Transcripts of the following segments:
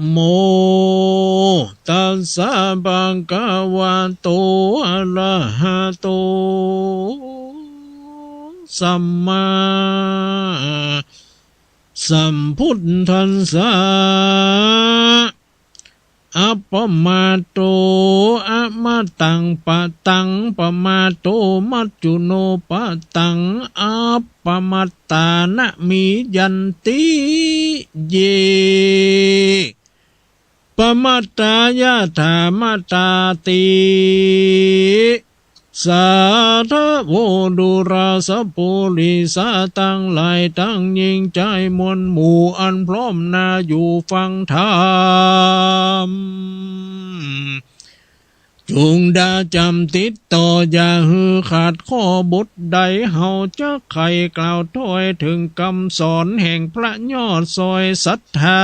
โมตัสสะภะคะวะโตอะระหะโตสัมมาสัมพุทธัสสะอัปปมาโตอะมะตังปะตังปะมาโตมัจจุโนปะตังอัปปมัตตานะมิยันติเยปมัตตายะธามตาติสาธโวดุราสปุริสาตั้งหลายตั้งยิ่งใจมวลหมู่อันพร้อมนาอยู่ฟังธรรมจุงดาจำติดต่ออย่าหือขาดข้อบทใดเฮาจะไขกล่าวถ้อยถึงคำสอนแห่งพระยอดซอยศรัทธา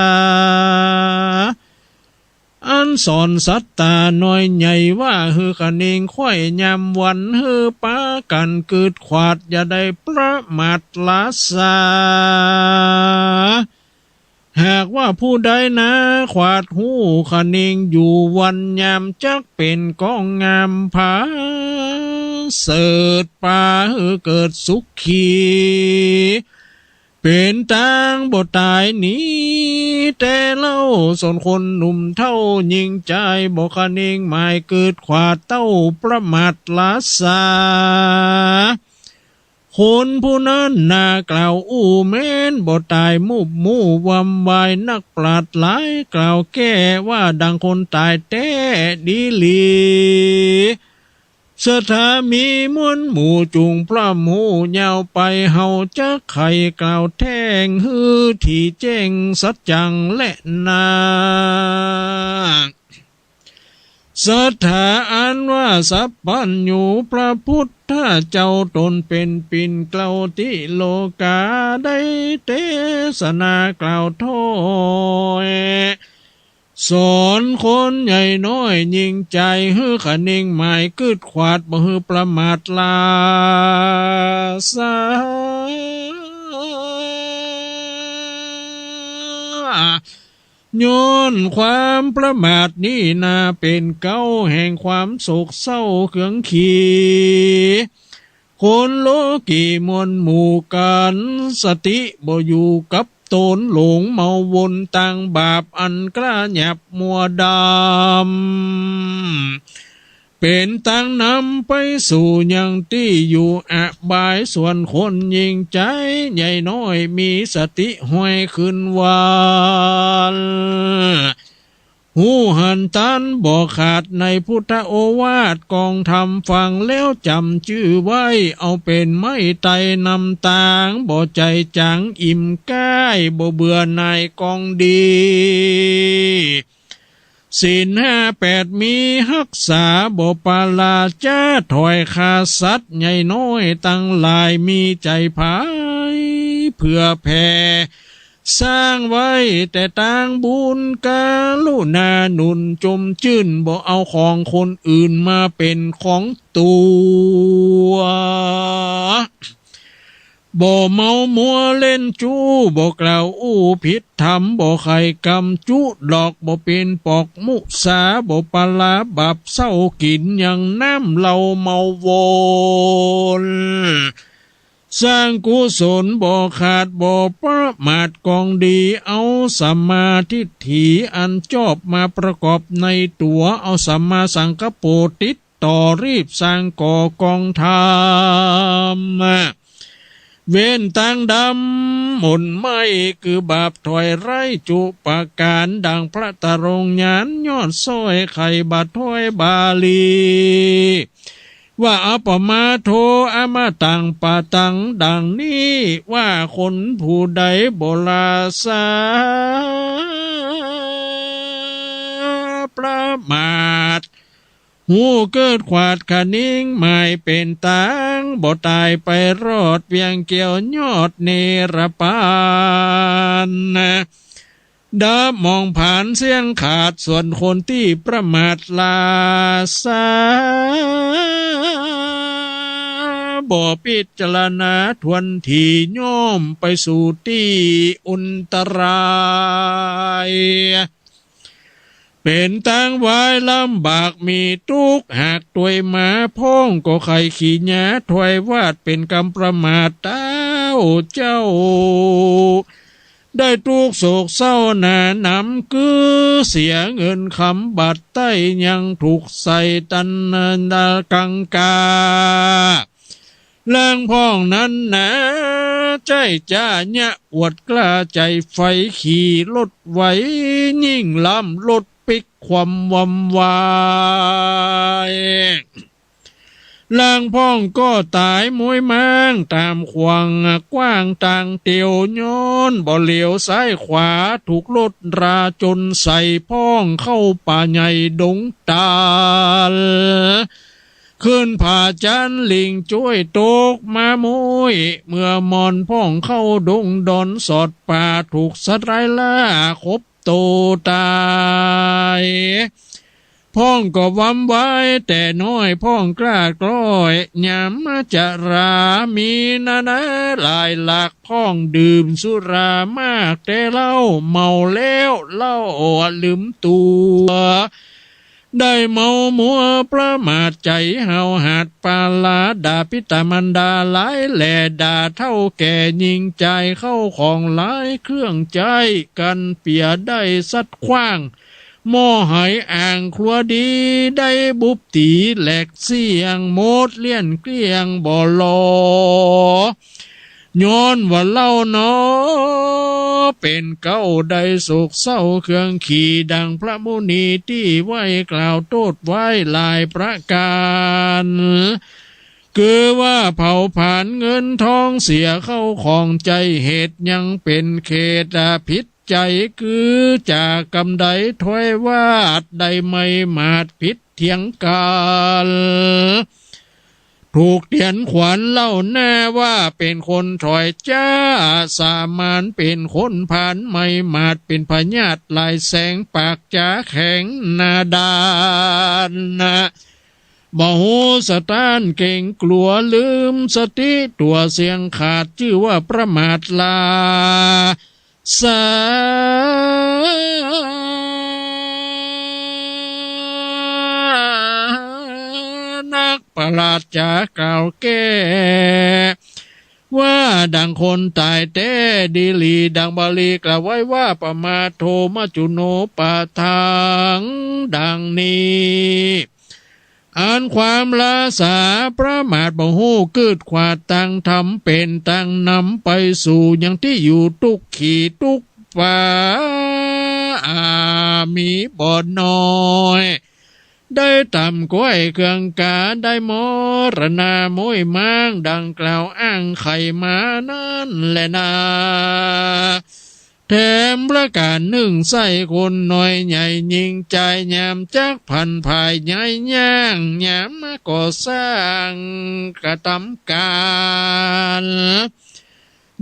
อันสอนสัตตาน้อยใหญ่ว่าฮือกันเองค่อยยามวันฮือป้ากันเกิดขวาดอย่าได้ประมาทละสาหากว่าผู้ใดนะขวาดหูขันเองอยู่วันยามจักเป็นกองงามผาเสิดป่าฮือเกิดสุขขีเป็นตังบ่ตายนี้แต่เล่าส่วนคนหนุ่มเท่ายิงใจบ่คันเองหมายเกิดขวาดเต้าประมาทละสาคนผู้นั้นน่ากล่าวอู้เม้นบ่ตายมุบมู่วำวายนักปราชญ์หลายกล่าวแก้ว่าดังคนตายแท้ดีลีสถามีมวลหมู่จุงพระหมูยาวไปเฮาจะไขกล่าวแท่งฮือที่แจ้งสัจจังและนาสถาอันว่าสัพพัญญูพระพุทธเจ้าตนเป็นปิ่นเกล่าวที่โลกาได้เทศนากล่าวถ้อยสอนคนใหญ่น้อยยิ่งใจฮือขันเองหมายกึดขวาดบ่ฮือประมาทลาสาย้อนความประมาทนี้นาเป็นเก้าแห่งความโศกเศร้าเขืองขีคนโลกีมวลหมู่กันสติบ่อยู่กับตนหลงเมาวนต่างบาปอันกล้าหยับมัวดำเป็นตั้งนำไปสู่ยังที่อยู่อบายส่วนคนยิงใจใหญ่น้อยมีสติห้อยขึ้นวานหูหันตันบ่ขาดในพุทธโอวาทกองธรรมฟังแล้วจำชื่อไว้เอาเป็นไม่ไตนำตางบ่ใจจังอิ่มก้ายบ่เบื่อในกองดีศีลห้าแปดมีรักษาบ่ปาลาจ้าถอยขาสัตว์ใหญ่น้อยตั้งหลายมีใจภายเพื่อแผ่สร้างไว้แต่ต่างบุญกาลุนาหนุนจมจื่นบ่เอาของคนอื่นมาเป็นของตัวบ่เมามัวเล่นจู้บ่กล่าวอู้ผิดธรรมบ่ไข่กำจุดอกบ่เป็นปอกมุสาบ่ปลาบับเศร้ากินอย่างน้ำเหล้าเมาวนสร้างกุศลบ่ขาดบ่ประมาทกองดีเอาสัมมาทิฏฐิอันชอบมาประกอบในตัวเอาสัมมาสังกัปโปติดต่อรีบสร้างก่อกองธรรมเว้นต่างดำหม่นไม่คือบาปถอยไร่จุปการดังพระตรงญานยอดซ้อยไข่บาทถอยบาลีว่าอัปปมาโทอามาตังปะตังดังนี้ว่าคนผู้ใดโบลาสาประมาทหูเกิดขวาดขานิ่งหมายเป็นตังบ่ตายไปรอดเพียงเกี่ยวยอดเนรปานดามองผ่านเสียงขาดส่วนคนที่ประมาทลาสาบ่พิจารณาทวนทีโยมไปสู่ที่อุนตราย เป็นตั้งไว้ลำบากมีทุกข์หากตัวยหมาพ้องก็ใครขี่หญ้าถวยวาดเป็นกรรมประมาทเต้าเจ้าได้ทุกโศกเศร้าหนาหนำคือเสียเงินคำบัตรใต้ยังถูกใส่ตันนากังกาแรงพ้องนั้นนะใจจ้าเนี่ยอวดกล้าใจไฟขี่รถไหวยิ่งล้ำรถปิกความวำวายลางพ้องก็ตายมวยมังตามขวางกว้างต่างเตียวย้อนบ่เหลียวซ้ายขวาถูกรถราจนใส่พ้องเข้าป่าใหญ่ดงตาลขึ้นผ่าจันลิงจ้วยตกมามวยเมื่อมอนพ้องเข้าดงดอนสอดป่าถูกสัตว์ร้ายล่าคบโตตายพ้องก็วำไว้แต่น้อยพ้องกล้ากล้อยยามจะรามีนานะหลายหลักพ้องดื่มสุรามากแต่เล่าเมาแล้วเล่าลืมตัวได้เมามัวประมาทใจเฮาหาดปาลาด่าพิตามันดาหลายแหล่ด่าเท่าแก่ยิงใจเข้าของหลายเครื่องใจกันเปียได้สัดขว้างหม้อหายอ่างครัวดีได้บุบตีแหลกเสียงโมดเลี่ยนเกลี้ยงบ่ลอย้อนว่าเล่าเนาะเป็นเก้าได้โศกเศร้าเครื่องขี่ดังพระมุนีที่ไว้กล่าวโทษไว้หลายประการคือว่าเผาผ่านเงินทองเสียเข้าของใจเหตุยังเป็นเขตพิษใจคือจากกำไดถ้วยวาดได้ไม่มาดพิษเถียงกันถูกเตียนขวัญเล่าแน่ว่าเป็นคนถอยจ้าสามานเป็นคนผ่านไม่มาดเป็นพญาตลายแสงปากจ้าแข็งนาดานนะบ่หูสตานเก่งกลัวลืมสติตัวเสียงขาดชื่อว่าประมาทลาสานักประหลาดจากล่าวแก้ว่าดังคนตายแต่ดีลีดังบาลีกล่าวไว้ว่าปมาโทมัจจุโนปะทังดังนี้อ่านความลาสาประมาทบ่ฮู้เกิดขวาดตั้งทำเป็นตั้งนำไปสู่อย่างที่อยู่ทุกขีทุกป่ามีบ่อนน้อยได้ตำก้อยเครื่องกาได้มรณามวยมังดังกล่าวอ้างไข่มานั่นแหละนาแถมประการหนึ่งใส่คนหน่อยใหญ่ยิงใจยามจักพันภายใหญ่ย่างยามก่อสร้างกระทำการ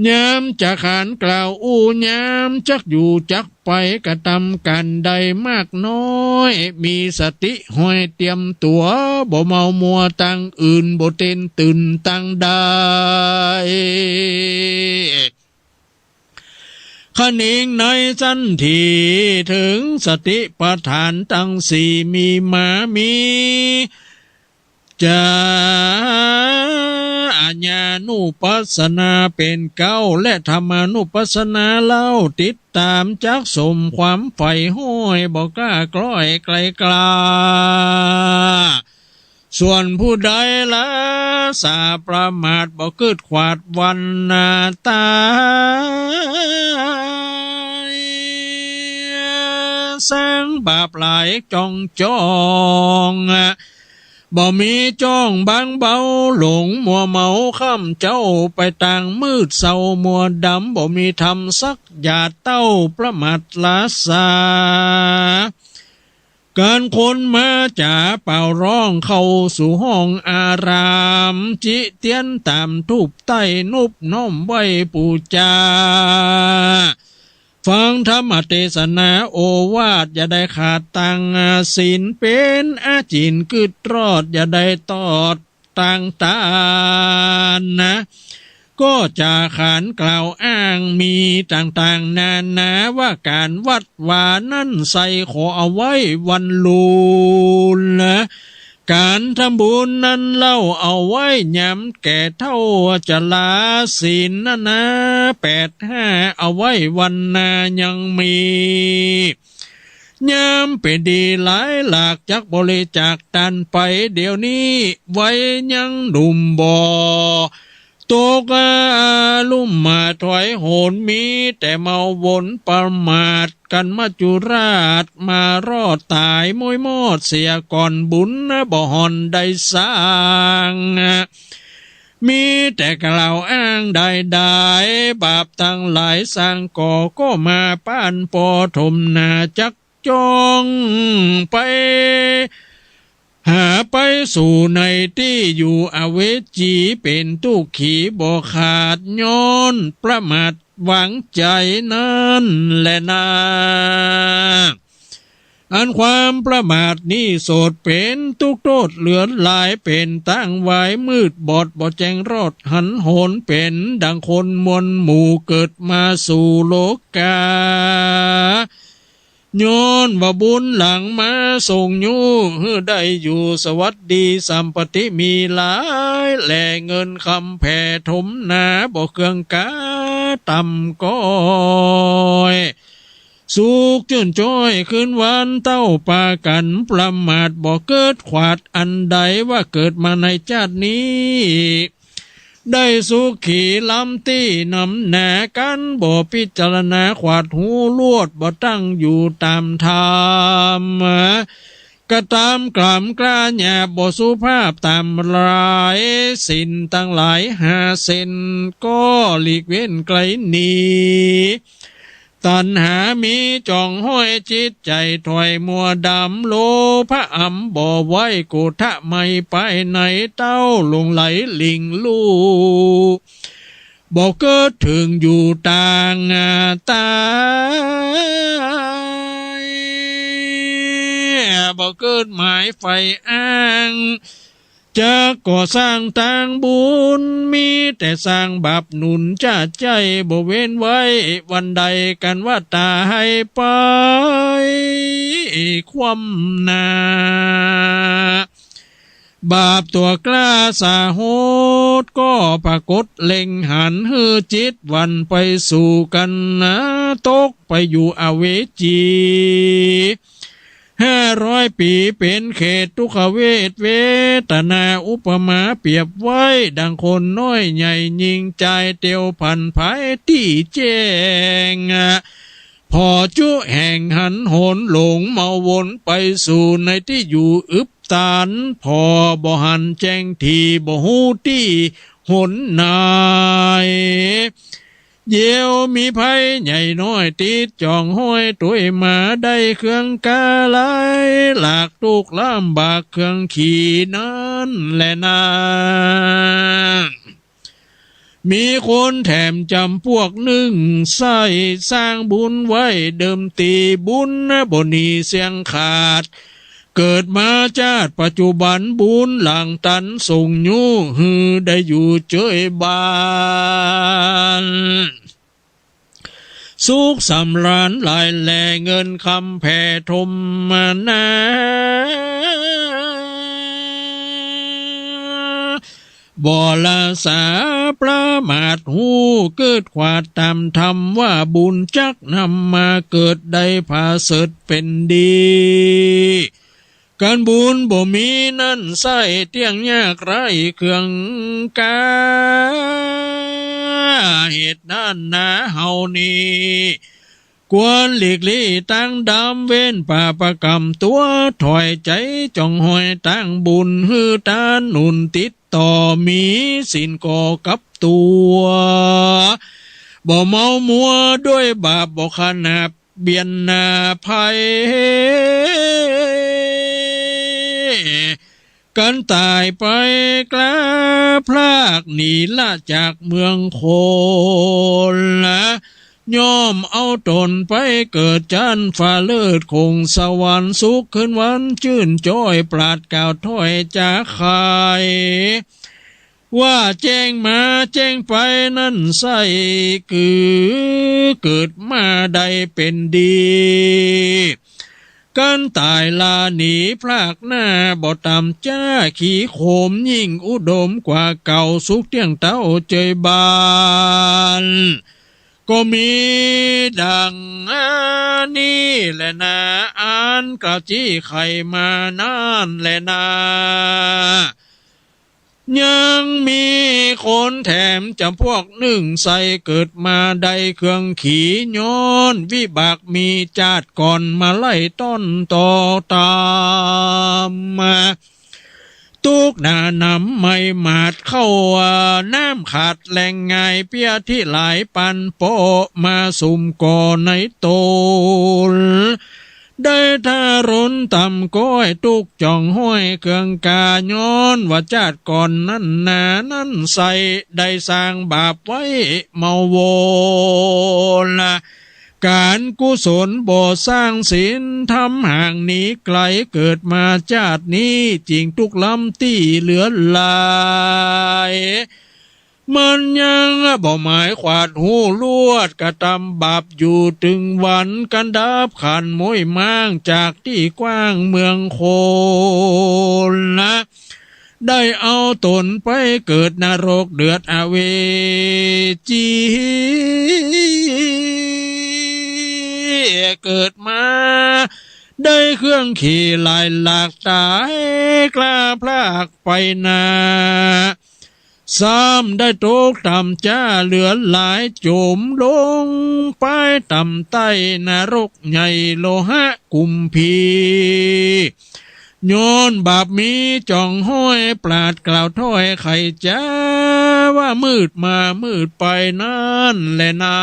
ยามจะขานกล่าวอู้ยามจักอยู่จักไปกระทำกันใดมากน้อยมีสติห้อยเตรียมตัวบ่เมามัวตั้งอื่นบ่เต้นตื่นตั้งได้ขณิงในสันทีถึงสติปัฏฐานตั้งสี่มีมามีจะอาญานุปัสสนาเป็นเก้าและธรรมานุปัสสนาเล่าติดตามจักสมความใฝ่ห้อยบอกกล้ากล้อยไกลกลาส่วนผู้ใดละสาประมาทบ่เกิดขวาดวันนาตายแสงบาปหลายจ้องบ่มีจ้องบางเบาหลงมัวเมาค่ำเจ้าไปต่างมืดเศร้ามัวดำบ่มีทำสักหยาดเต้าประมาทลาสาการคนมาจ่าเป่าร้องเข้าสู่ห้องอารามจิเตียนตามทูบใต้นุบน้อมไว้ปูจาฟังธรรมเทศนาโอวาทอย่าได้ขาดตังศีลเป็นอาจินกึดรอดอย่าได้ตอดต่างตานะ ก็จะขานกล่าวอ้างมีต่างๆนานาว่าการวัดวานั่นใส่ขอเอาไว้วันลูนนะการทำบุญนั้นเล่าเอาไว้ย้ำแก่เท่าจะลาศีลนะ85เอาไว้วันนายังมีย้ำเป็นดีหลายหลากจากบริจาคตันไปเดี๋ยวนี้ไว้ยังดุมบ่อตกลุ่มมาถอยโหนมีแต่เมาวนประมาทกันมาจุราชมารอดตายมวยมอดเสียก่อนบุญบ่หอนได้สร้างมีแต่กล่าวอ้างใดๆบาปทั้งหลายสร้างก่อก็มาป้านปอถมนาจักจองไปหาไปสู่ในที่อยู่อเวจีเป็นตุขีบ่ขาดย้อนประมาทหวังใจนั้นแหละนาอันความประมาทนี้โสดเป็นทุกโทษเหลือหลายเป็นตั้งไว้มืดบอดบ่แจ้งรอดหันโหนเป็นดังคนมวลหมู่เกิดมาสู่โลกาย้อนว่าบุญหลังมาส่งอยู่ได้อยู่สวัสดีสัมปติมีหลายแหล่เงินคำแผ่ถมนาบ่เครื่องกาต่ำก้อยสุขชื่นจ้อยคืนวันเต้าปากันประมาทบ่เกิดขวาดอันใดว่าเกิดมาในชาตินี้ได้สุขีลำตี้นำแหนกันบ่พิจารณาขวาดหูลวดบ่ตั้งอยู่ตามธรรมก็ตามกล่ำกล้าแยบบ่สุภาพตามรายสินตั้งหลาย5 เซนก็หลีกเว้นไกลหนีตัณหามีจ่องห้อยจิตใจถอยมัวดำโลภะอำบ่ไว้กุทะไม่ไปไหนเต้าลงไหลลิงลูบ่เกิดถึงอยู่ต่างตายบ่เกิดหมายไฟอ้างจะก่อสร้างทางบุญมีแต่สร้างบาปหนุนจะใจบ่เว้นไว้วันใดกันว่าตาให้ไปความนาบาปตัวกล้าสาโหดก็ปรากฏเล็งหันฮือจิตวันไปสู่กันนะตกไปอยู่อเวจี500 ปีเป็นเขตทุกขเวทเวทนาอุปมาเปรียบไว้ดังคนน้อยใหญ่ยิงใจเตียวพันภายที่แจ้งพอจุแห่งหันโหนหลงเมาวนไปสู่ในที่อยู่อึบตันพอบ่หันแจ้งทีบ่หูที่หนนายเยี่ยวมีภัยใหญ่น้อยติดจ่องห้อยตัวมาได้เครื่องกาไลหลากทุกลำบากเครื่องขี่นั้นแหละนามีคนแถมจำพวกหนึ่งใส่สร้างบุญไว้เดิมตีบุญบ่หนีเสียงขาดเกิดมาชาติปัจจุบันบุญหลังตันส่งยู่ฮือได้อยู่เจยบานสุขสำราญหลายแหล่เงินคำแผ่ทมมานาบ่ละสาประมาทหูเกิดขวาดตามธรรมว่าบุญจักนำมาเกิดได้ผาเสดเป็นดีการบุญบ่มีนั่นใส่เตียงยากไรเครื่องกาเหตุนั้นนะเฮานี้ควรหลีกลี่ตั้งดำเว้นป่าประกรรมตัวถอยใจจ้องหอยตั้งบุญฮือตาหนุนติดต่อมีสินก่อกับตัวบ่เมามัวด้วยบาปบ่ขนาบเบียนหน้าภัยกันตายไปกล้าพลากหนีละจากเมืองโคนละย่อมเอาตนไปเกิดจันฟ้าเลิศคงสวรรค์สุขขึ้นวันชื่นจ้อยปราดกล่าวถ้อยจากใคร ว่าแจ้งมาแจ้งไปนั่นใส่คือเกิดมาได้เป็นดีกันตายลาหนีพลากหน้าบ่ตำจ้าขี่โขมยิ่งอุดมกว่าเก่าสุขเที่ยงเต้าเจยบานก็มีดังนี้แหละนะอ่านกระจี้ไข่มานานแหละนะยังมีคนแถมจำพวกหนึ่งใส่เกิดมาได้เครื่องขี่ย้อนวิบากมีจาดก่อนมาไล่ต้นต่อตามมาตุกหน้านำไม่มาดเข้าน้ำขาดแหล่งไงเปียที่หลายปันโปมาสุ่มก่อในโตลได้ทารนต่ำก้อยตุกจ่องห้อยเครื่องกาย้อนว่าจาดก่อนนั่นนานั่นใส่ได้สร้างบาปไว้เมาโวละการกุศลบ่สร้างศีลทำห่างหนีไกลเกิดมาชาตินี้จริงทุกลำที่เหลือลายมันยังบ่หมายขวาดหูลวดกระทำบาปอยู่ถึงวันกันดับขันมวยม้างจากที่กว้างเมืองโคนนะได้เอาตนไปเกิดนรกเดือดอเวจีเกิดมาได้เครื่องขี่ลายหลากตายกล้าพลากไปนาซ้ำได้ตกต่ำจ้าเหลือหลายโจมลงไปต่ำใต้นรกใหญ่โลหะกุมพีย้อนบาปมีจ่องห้อยปราดกล่าวถ้อยไข่จ้าว่ามืดมามืดไปนั่นแหละนา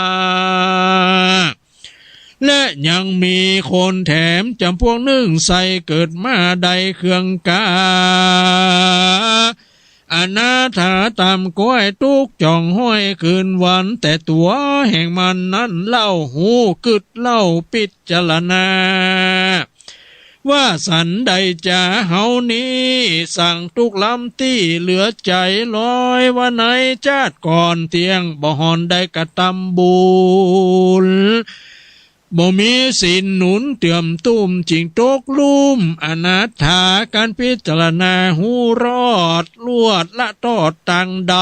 และยังมีคนแถมจำพวกนึ่งใส่เกิดมาได้เครื่องกาอนาถาตามก้อยตุกจ่องห้อยคืนวันแต่ตัวแห่งมันนั้นเล่าหูกึดเล่าปิดจารณาว่าสันใดจะเฮานี้สั่งทุกลำที่เหลือใจลอยว่าในชาติก่อนเตียงบ่หอนได้กระทำบุญบ่มีสินหนุนเตื่อมตุ้มจิงตกลุ่มอนาถาการพิจารณาหูรอดลวดละตอดตังด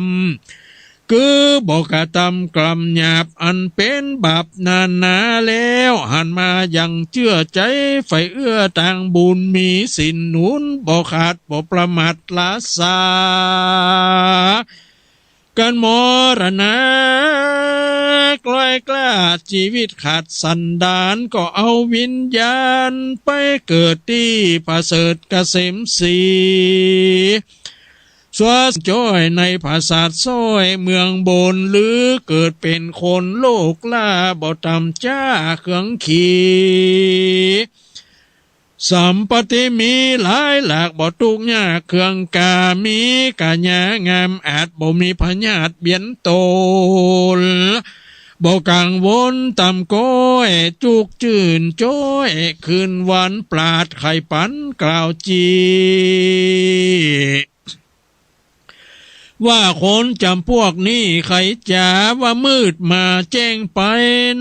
ำคือบอกกระทำกรรมหยาบอันเป็นบาปนานาแล้วหันมายังเชื่อใจไฟเอื้อต่างบุญมีสินหนุนบ่ขาดบ่ประมาทลาสาการมรณะกล้อยกล้าชีวิตขาดสันดานก็เอาวิญญาณไปเกิดที่ประเสริฐเกษมศรีสวสจ้อยในภาษาซ้อยเมืองบนหรือเกิดเป็นคนโลกล่าบ่ตำจ้าเครื่องขี่สัมปติมีหลายหลากบ่ทุกยากเครื่องกามีกาญางามอาจบ่มีพญาติเบียนโตลบ่กังวลตำก้อยจุกจื่นจ้อยคืนวันปราดไข่ปันกล่าวจีว่าคนจำพวกนี้ใครจ๋าว่ามืดมาแจ้งไป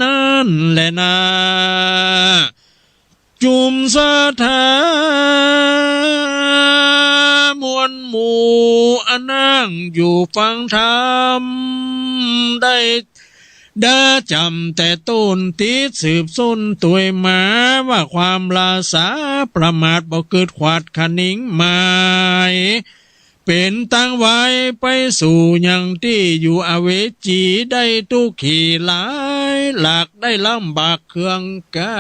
นั่นแหละนะจุมสถามวลหมู่อนั่งอยู่ฟังธรรมได้จำแต่ต้นติดสืบส้นตัวมาว่าความลาสาประมาทบ่เกิดขวาดขนิงหมายเป็นตั้งไว้ไปสู่ยังที่อยู่อเวจีได้ทุกขีหลายหลักได้ลำบากเครื่องกา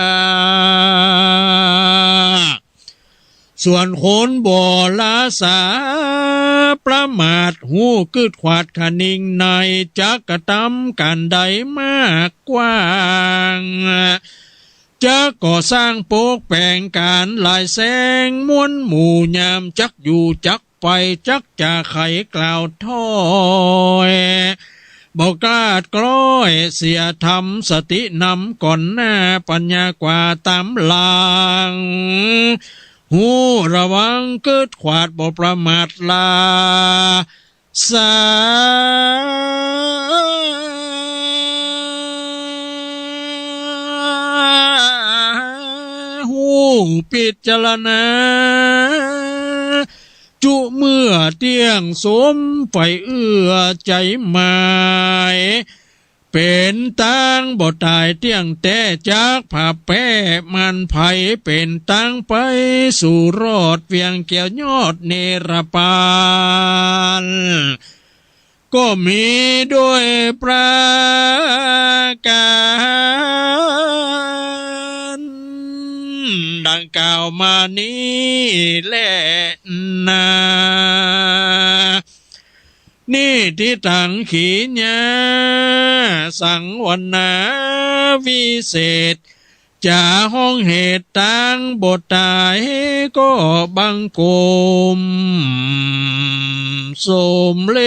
ส่วนคนบ่ลาสาประมาทหูกึดขวาดขนิงในจักกระทำการใดมากกว้างจะก่อสร้างโปกแปลงการลายแสงม้วนหมู่ยามจักอยู่จักไปจักจะไขกล่าวถ้อยบอกกล้ากล้อยเสียธรรมสตินำก่อนหน้าปัญญากว่าตามหลัง หูระวังเกิดขวาดบ่ประมาทลาสาหูพิจารณาจุเมื่อเตียงสมไฟเอื้อใจหมายเป็นตังบ่ตายเตียงแต่จากผ่าแป้มันไผเป็นตังไปสู่รอดเวียงเกี่ยวยอดเนรปานก็มีด้วยประการดังกล่าวมานี้แหละนานี่ที่ตังขีญาสังวันนาวิเศษจะห้องเหตุตังบทตายก็บังกมสมเล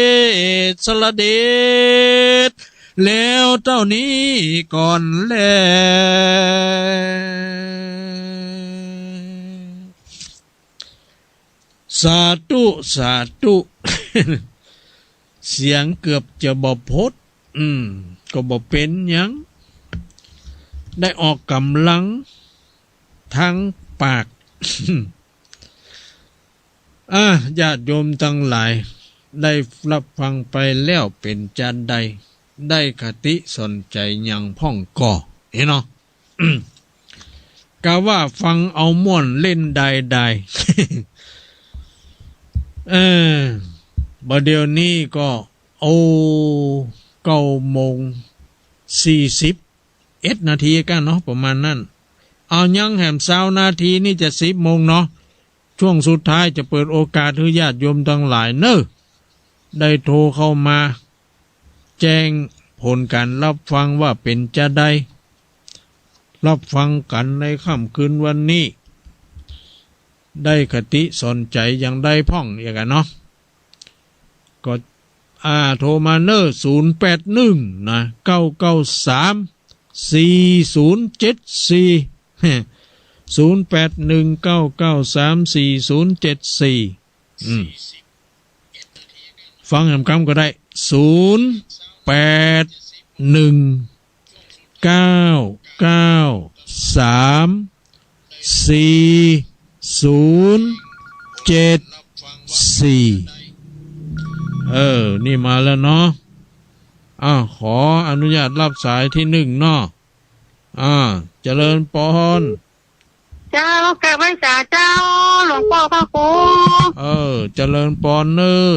สละเดชแล้วเจ้านี้ก่อนแลสาธุสาธุ เสียงเกือบจะบ่พดก็บ่เป็นหยังได้ออกกำลังทั้งปาก ญาติโยมทั้งหลายได้รับฟังไปแล้วเป็นจานใดได้คติสนใจยังพ่องก่อเห็นเนาะ กะว่าฟังเอาม่วนเล่นใดๆ บัดเดี๋ยวนี้ก็9:41 นาทีกันเนาะประมาณนั้นเอายังแหม20 นาทีนี่จะ10 โมงเนาะช่วงสุดท้ายจะเปิดโอกาสให้ญาติโยมทั้งหลายได้โทรเข้ามาแจ้งผลการรับฟังว่าเป็นจะได้รับฟังกันในค่ำคืนวันนี้ได้คติสนใจอย่างใดพ่องอย่างกันเนาะก็โทรมา081นะ993 4074 0819934074ฟังคำก็ได้0819934074นี่มาแล้วเนาะขออนุญาตรับสายที่1เนาะเจริญพรเจ้าแก่ไว้สาเจ้าหลวงพ่อพระครูเจริญพร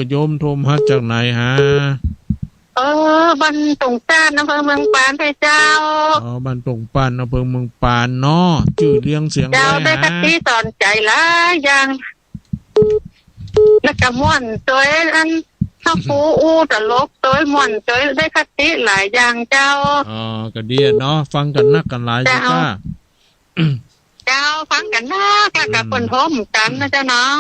โยมโทรมาจากไหนฮะบ้านตงต้านอำเภอเมืองปานไทเจ้าบ้านตงปานอำเภอเมืองปานเนาะชื่อเรียงเสียงเจ้าได้คติสอนใจหลายอย่างแล้วก็ม่วนตัวอันพระครูตลกตัวม่วนตัวได้คติหลายอย่างเจ้าก็ดีเนาะฟังกันนักกันหลายจ้าเจ้าฟังกันนักแล้วก็คนพร้อมกันนะเจ้าเนาะ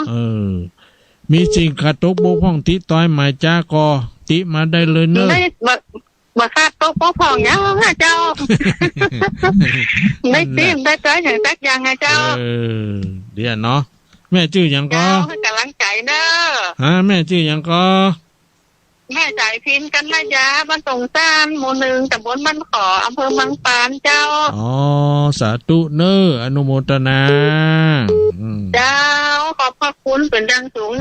มีสิ่งขัดตกบกพร่องติต้อยหมายจ้าก็ติมาได้เลยเนอะไม่บ่ขาดตกบกพร่องยังนะเจ้าไม่ติได้ใจอย่างสักอย่างนะเจ้าเดี๋ยวเนาะแม่ชื่อหยังก็ให้กำลังใจเนอะแม่ชื่อหยังก็แม่สายพินกันระยะบ้านตรงต้านหมู่1ตำบลบ้านขออำเภอเมืองปานเจ้าสาธุอนุโมทนาเจ้าขอบพระคุณเป็นดังสูง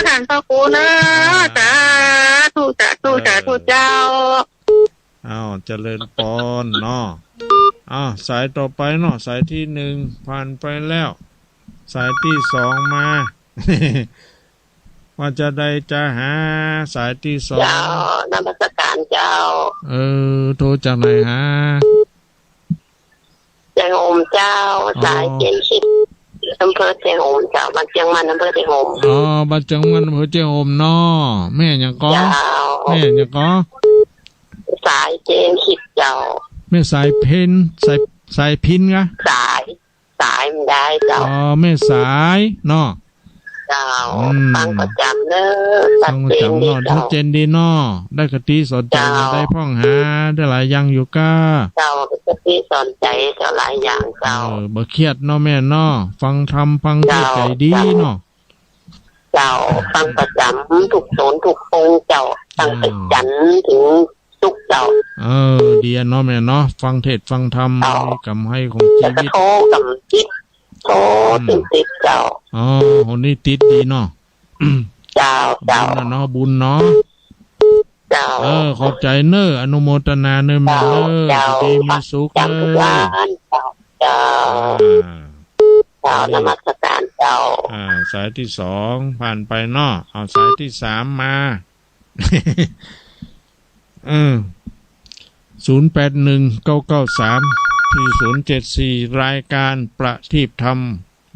ท่านพระครูสาธุสาธุสาธุเจ้าเจริญพรเนาะสายต่อไปเนาะสายที่1ผ่านไปแล้วสายที่2มาว่าจะได้จะหาสายที่2เจ้านมัสการเจ้าโทรจากไหนฮะเจียงโอมเจ้าสายเจนชิดอำเภอเจียงโอมเจ้าบ้านเจียงมันอำเภอเจียงโอมบ้านเจียงมันอำเภอเจียงโอมเนาะแม่ยังก็แม่ยังก็สายเจนชิดเจ้าแม่สายเพนสายพินกะสายไม่ได้เจ้าแม่สายเนาะ เจ้าฟังประจำเนอะชั ฟั ด ง เจ จำ น น ดี อนชัด เจ้า เจนดีเนาะได้กติสนใจได้พ่องหาได้หลายอย่างอยู่ก้า เจ้าเป็นที่สนใจเจ้าหลายอย่างเจ้า บ่เครียดเนาะแม่เนาะฟังธรรมฟังเทศใจดีเนาะ เจ้าฟังประจำทุกโซนทุกองค์เจ้าตั้งแต่จันทร์ถึงทุกเจ้า ดีเนาะแม่เนาะฟังเทศฟังธรรมมีกำให้ของชี แล้วก็ วิต โทรกับจิตโทรติดเจ้า คนนี้ติดดีเนาะ เจ้า บุญนะเนาะบุญเนาะ เจ้า ขอบใจเนออนุโมทนาเนอแม่เนอดีมีสุข จำทุกวันเจ้าเจ้านมัสการเจ้า สายที่2ผ่านไปเนาะเอาสายที่3มา 0819934074รายการประทีปธรรม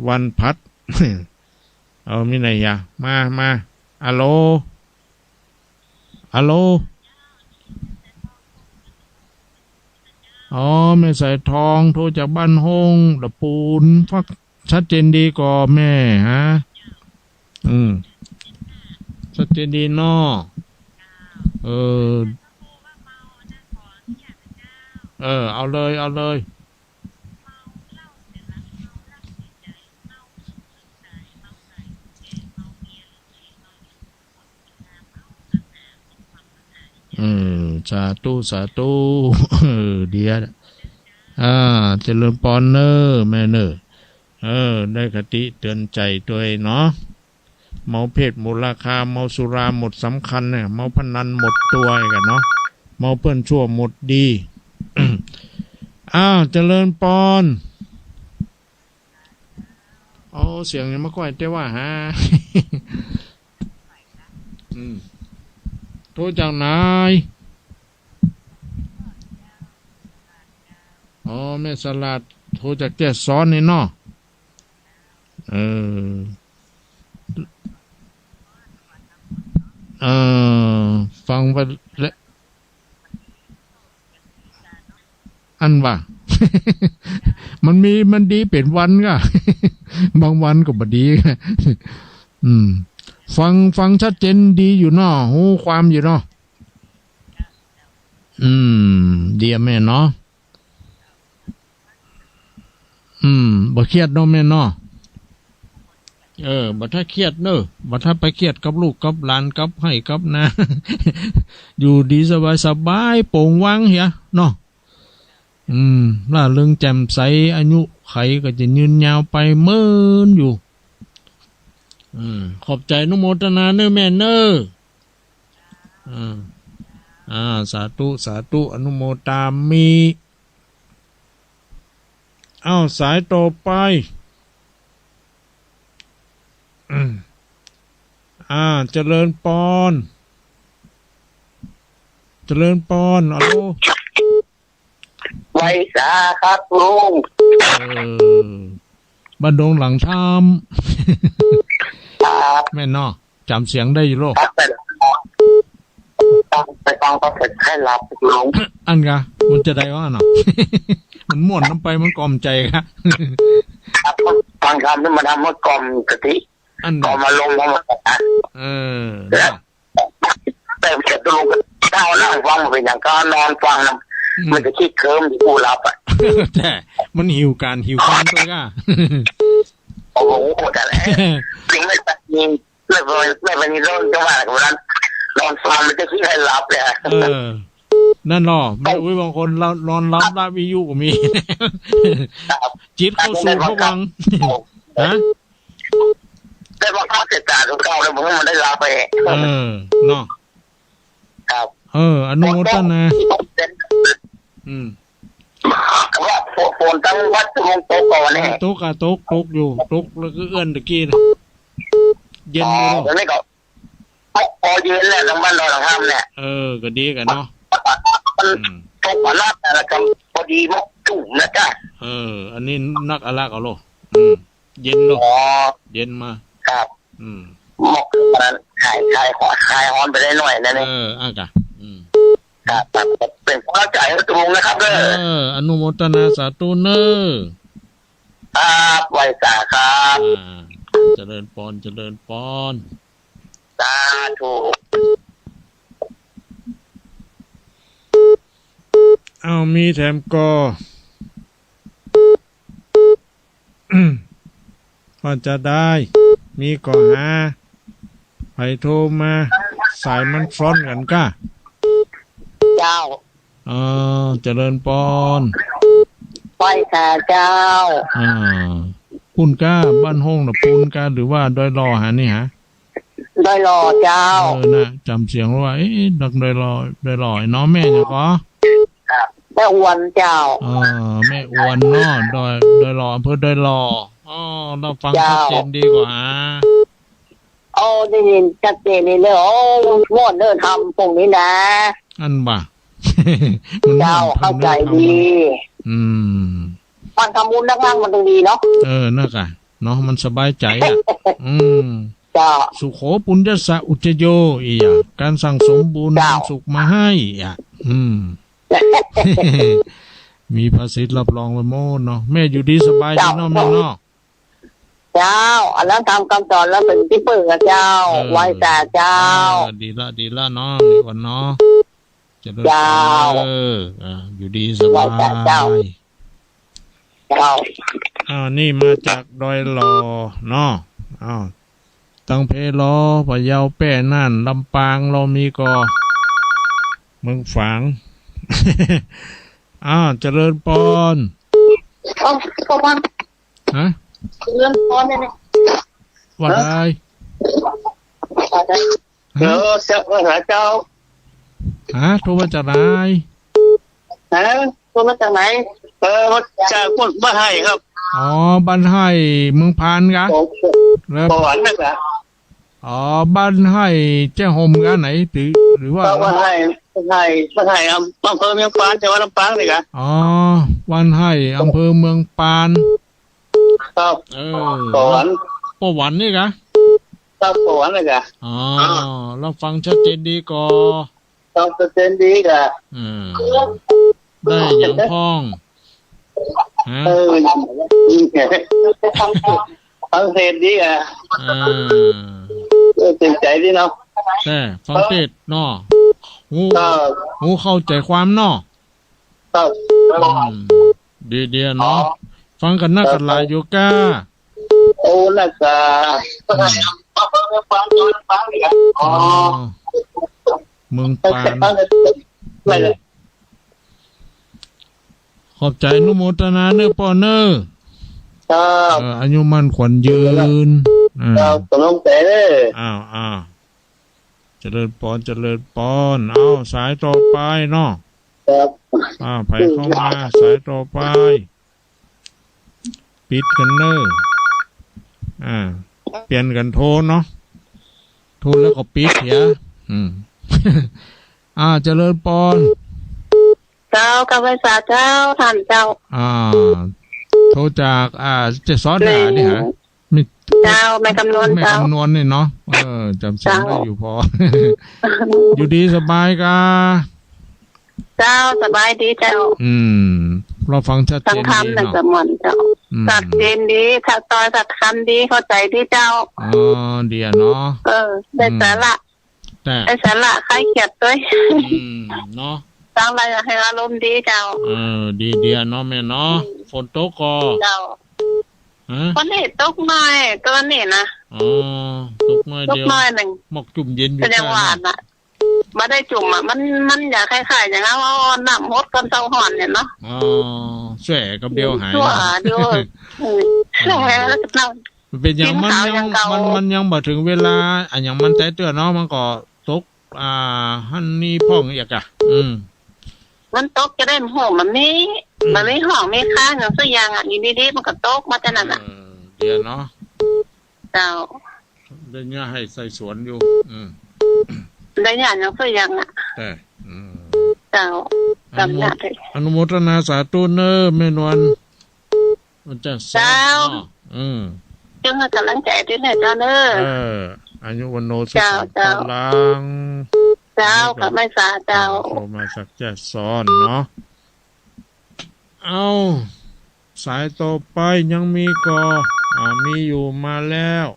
วันพัด เอามิไหนยะมาอะโลแม่ใส่ทองโทรจากบ้านห้องตะปูนฟักชัดเจนดีกว่าแม่ฮะชัดเจนดีเนาะเอาเลยสาธุเดียเจริญปอนเนอร์แม่เนอได้คติเตือนใจตัวเองเนาะเมาเพศหมดราคาเมาสุราหมดสำคัญเนี่ยเมาพนันหมดตัวกันเนาะเมาเพื่อนชั่วหมดดี เจริญปอนเสียงยังไม่ค่อยแต่ว่าฮะ โทรจากไหนแม่สลัดโทรจากแก่ซ้อนนี่เนาะฟังไปแล้วอันว่า มันดีเป็นวันก็ บางวันก็บ่ดี ฟังชัดเจนดีอยู่เนาะหูความอยู่เนาะดีแม่เนาะบ่เครียดเนาะแม่เนาะบ่ถ้าเครียดเนอะบ่ถ้าไปเครียดกับลูกกับหลานกับให้กับนะ อยู่ดีสบายโปร่งว่างเหียเนาะล่าเริงแจ่มใสอายุไขก็จะยืนยาวไปเมินอยู่ขอบใจอนุโมทนาเนอะแม่เนอะสาธุอนุโมทามิสายต่อไปเจริญปอนอะโลไว้สาครับลุงบ้านดงหลังทาม ครับแม่นอจำเสียงได้อยู่โลกไปฟังก็เสร็จให้รับลุงอันกะมันจะได้ว่าเนาะ มันม่วนน้ำไปมันกล่อมใจครับ ฟังคำที่มาทำเมื่อกล่อมกะทิก่อมาลงมาแต่เสร็จลุงก็เจ้านั่งฟังมาเป็นอย่างก็นอนฟังนะมันจะคิดเคิมที่ผู้รับแต่มันหิวความตัวก็ โอ้โหแต่แล้วสิ่งไม่เป็นไม่เป็นเรื่องจังหวะแบบนั้นนอนฟังมันจะคิดให้รับเลยนั่นเนาะไม่บางคนเรานอนรับได้วิยุก็มี จิตเข้าสู่พวังฮะได้บังคับเสร็จจากทุกเก้าแล้วผมมันได้รับไปเนาะครับอนุโมทนาว่าฝนตั้งวัดลงโต๊ะก่อนเนี่ยโต๊ะอยู่โต๊ะแล้วก็เอื้อนตะกี้เย็นอยู่แล้วนี่ก็พอเย็นแล้วทางบ้านเราหลังห้ามเนี่ยก็ดีกันเนาะตกมาลาดแต่ละคำพอดีมักจุ่มนะจ้ะอันนี้นักอะไรกันโลเย็นโลเย็นมาครับหมกนั้นขายฮอนไปได้หน่อยนะเนี่ยกะครับเป็นพระจ่ายตรงนะครับอนุโมทนาสาธุเนอครับไว้สาครับ เจริญปอนเจริญปอน สาธุ เอามีแถมก็ พอจะได้ มีก็หาไผโทรมาสายมันฟรอนกันก้า เจ้า เจริญปอน ไหว้ค่ะเจ้า ปุ้นก้าบ้านห้องนะปุ้นก้าหรือว่าดอยรอหานี่ฮะ ดอยหล่อเจ้า นะจำเสียงว่าดักดอยรอดอยรอไอ้น้องแม่เนี่ยก็ แม่อ้วนเจ้า แม่อ้วนเนาะดอยรออำเภอดอยรอเราฟังชัดเจนดีกว่า โอ้ได้ยินชัดเจนเลยโอ้วอนเดินทำตรงนี้นะ อันบ่า เจ้าเข้าใจดีมันทำบุญนักๆมันต้องดีเนาะนั่นกะเนาะมันสบายใจเจ้าสุโขปุญญสะอุจโยอีกการสั่งสมบุญสุขมาให้มีภาษิตรับรองไว้โมดเนาะแม่อยู่ดีสบายดีเนาะแม่เนาะเจ้าอันนั้นทำคำสอนแล้วเป็นที่เปิดกับเจ้าไหว้แต่เจ้าดีละเนาะมีวันเนาะจะเจ้าอยู่ดีสบายเจ้านี่มาจากดอยหลอเนาะตั้งเพลอพะเยาแป้น่านลำปางเรามีก็เมืองฝางเจริญปอนประมาณฮะเจริญปอนเนี่ยว่าได้เจ้าเจ้าโทรมาจากไหนโทรมาจากไหนจากคนบ้านไห้ครับบ้านไห้เมืองพานกะแล้วหวานนะครับบ้านไห้เจ้าโฮมกะไหนหรือว่าบ้านไห้อำเภอเมืองปานจังหวัดลำปางเลยกะบ้านไห้อำเภอเมืองปานครับประวันนี่กะครับประวันเลยกะเราฟังชัดเจนดีก่อชัดเจนดีกะได้อย่างพ้องฟังเทศดีอ่ะเต็มใจดีเนาะแต่ฟังเทศเนาะหูเข้าใจความเนาะดีเนาะฟังกันนักกันหลายโยก้าโอ้นักอ่ะเมืองปานขอบใจนุโมทนาเนื้อปอเนอร์อายุมันขวัญยืนตกลงแต่เลยเจริญปอนสายต่อไปเนาะไปเข้ามาสายต่อไปปิดกันเนอร์เปลี่ยนกันโทรเนาะโทรแล้วก็ปิดเสียเจริญปอนเจ้ากับภาษาเจ้าท่านเจ้าโทรจากจะซอสหนานี่ฮะเจ้าไม่คำนวณเจ้านี่เนาะจำเสียงได้อยู่พอ อยู่ดีสบายกาเจ้าสบายดีเจ้าเราฟังชัดเจนดีเนาะสังคำหนึ่งสมวนเจ้าชัดเจนดีชัดต่อยชัดคำดีเข้าใจดีเจ้าเดียเนาะได้สาระได้สาระใครเขียดด้วยเนาะตั้งใจให้อารมณ์ดีเจ้าดีเดียเนาะแม่เนาะฝนตกก็เจ้าฝนนี่ตกน้อยตัวนี้นะตกน้อยเดียวหมอกจุ่มเย็นอยู่แสดงว่าน่ะมาได้จุ่มมันอยากคล้ายๆอย่างนั้นว่าน้ำฮดกันเตาห่อนเนี่ยเนาะแสกับเดียวหายด้วยแสแล้วก็เป็นอย่างมันยังบ่ถึงเวลาอย่างมันใจเตือนเนาะมันก็ตกฮันนี่พ่องอีกมันตกจะได้หอมมันไม่หอมไม่ค้างอย่างสักอย่างอยู่ดีๆมันก็ตกมาแต่นั้นเดี๋ยวเนาะเจ้าได้เนี่ยให้ใส่สวนอยู่ได้อย่างสักอย่างแต่เจ้าจำได้อนุโมทนาสาธุเนอแม่นวลมันจะเจ้าจึงให้กำลังใจด้วยนะเจ้าเนออายุวันโนสุขภลังเจ้ากับไม่สาเจ้าโทรมาสักแจ๊ซ้อนเนาะสายต่อไปยังมีก็มีอยู่มาแล้ว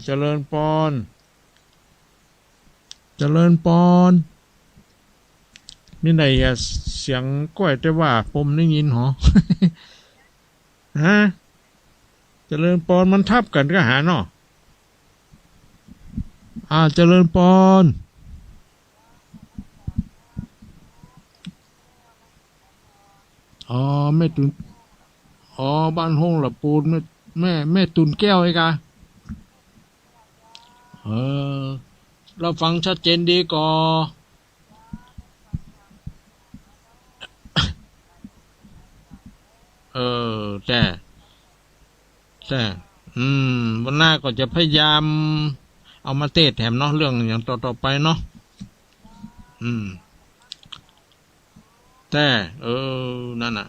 เจริญปอนเจริญปอนมีไหนอะเสียงก้อยแต่ว่าผมได้ยินหรอ ฮะเจริญปอนมันทับกันก็หาเนาะเจริญปอนแม่ตุนบ้านห้องละปูนแม่ตุนแก้วไอ้กะเราฟังชัดเจนดีก่อแต่วันหน้าก็จะพยายามเอามาเทศแถมเนาะเรื่องอย่างต่อไปเนาะแต่นั่นน่ะ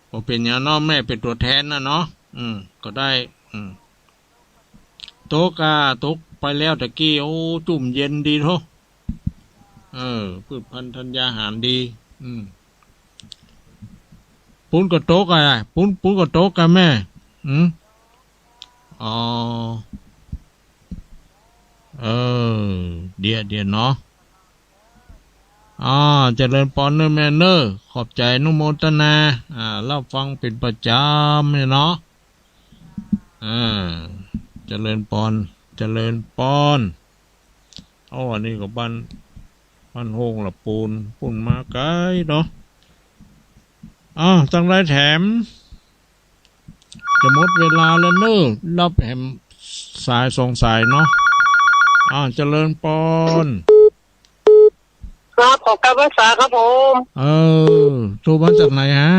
พอเป็นอย่างน้อแม่เป็นตัวแทนนะเนาะก็ได้โต๊ะตกไปแล้วตะกี้จุ่มเย็นดีเถอะพืชพันธุ์ธัญญาหารดีปุ้นก็โต๊ะอะไรปุ้นก็โต๊ะกันแม่เดี๋ยวเนาะเจริญปอนเนอร์แมนเนอร์ขอบใจนุโมทนาเล่าฟังเป็นประจำเลยเนาะเจริญปอนอันนี้ก็บ้านโฮงละปูนมาไกลเนาะตั้งไรแถมจะหมดเวลาแล้วเนอะรับแถมสาย2 สายเนาะเจริญปอนครับขอการภาษาครับผมโทรมาจากไหนฮะ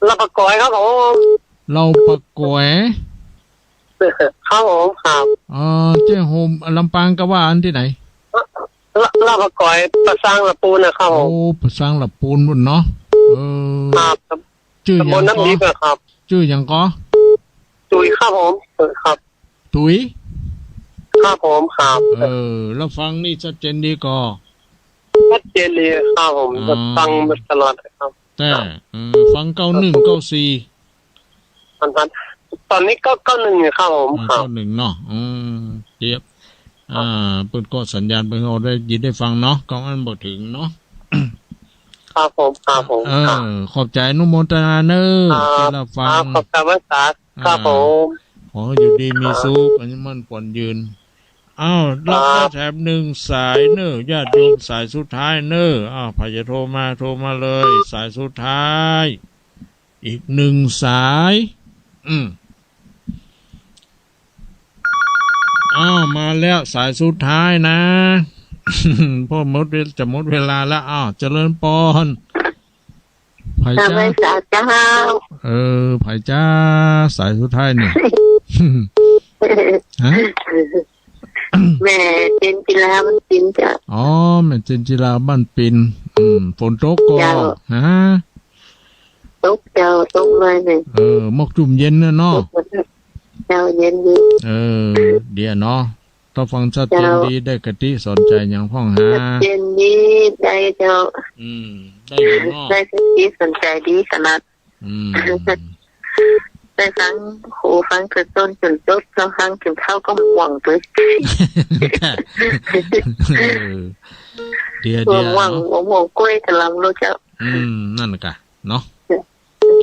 เราประกอยครับผมเราประกอยครับผมครับเจ้าโฮมลำปางก็ว่าอันที่ไหนเราประกอยประสร้างละปูนนะครับผมประสร้างละปูนบนเนาะครับชื่ออย่างน้ำดีครับชื่ออย่างก็ตุยครับผมครับตุยครับผมครับแล้วฟังนี่ชัดเจนดีก็ชัดเจนเลยครับผมฟังมาตลอดครับแต่ฟัง91 94ตอนนี้ก็91อยู่ครับผมครับ91เนาะเจี๊ยบเปิดก็สัญญาณเพิ่งเอาได้ยินได้ฟังเนาะก็อันบ่ถึงเนาะครับผมขอบใจนุโมทนาเนอที่เราฟังขอบใจภาษาครับผมขออยู่ดีมีสุขอันนี้มันปนยืนรับแถม1 สายเนอญาติโยมสายสุดท้ายเนอพายจะโทรมาเลยสายสุดท้ายอีก1 สายมาแล้วสายสุดท้ายนะพ่อจะหมดเวลาแล้วเจริญปอนไผ่จ้าไผ่จ้าสายสุดท้ายเนี่ยฮะแม่เจนจิราบ้านปินจ้ะแม่เจนจิราบ้านปินฝนตกก็ฮะตกเลยเนี่ยมกจุ่มเย็นเนาะเย็นดีเดี๋ยวเนาะถ้าฟังชัดเจนดีได้กะทิสนใจอย่างพ่องหาเจนดีได้เจ้าได้เนาะได้กะทิสนใจดีขนาดได้ฟังโหฟังจนต้นจนจบแล้วฟังจนเข้าก็หวังเลยเดี๋ยวหวังกล้วยกะลำรู้เจ้านั่นกะเนาะ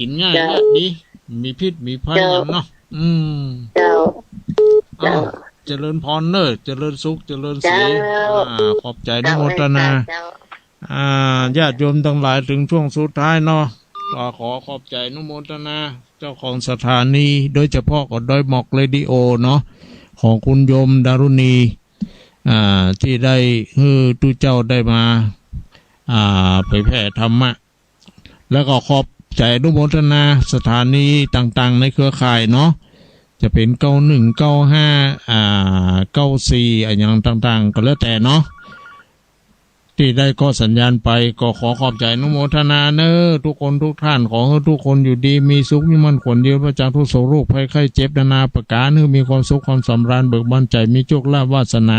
กินง่ายดีมีพิษมีภัยเนาะเจ้าเจริญพรเนอเจริญสุขเจริญศรีขอบใจนุโมทนาญาติโยมทั้งหลายถึงช่วงสุดท้ายเนาะก็ขอขอบใจนุโมทนาเจ้าของสถานีโดยเฉพาะก็ดอยหมอกเรดิโอเนาะของคุณโยมดารุณีที่ได้ทุกเจ้าได้มาเผยแผ่ธรรมะแล้วก็ขอบใจนุโมทนาสถานีต่างๆในเครือข่ายเนาะจะเป็น91 95 94อย่างต่างๆก็แล้วแต่เนาะที่ได้ก็สัญญาณไปก็ขอขอบใจนุโมทนาเนอทุกคนทุกท่านขอให้ทุกคนอยู่ดีมีสุขมีมั่นคงยืนประจากทุกโศกโรคภัยไข้เจ็บนานาประการให้มีความสุขความสำราญเบิกบานใจมีโชคลาภวาสนา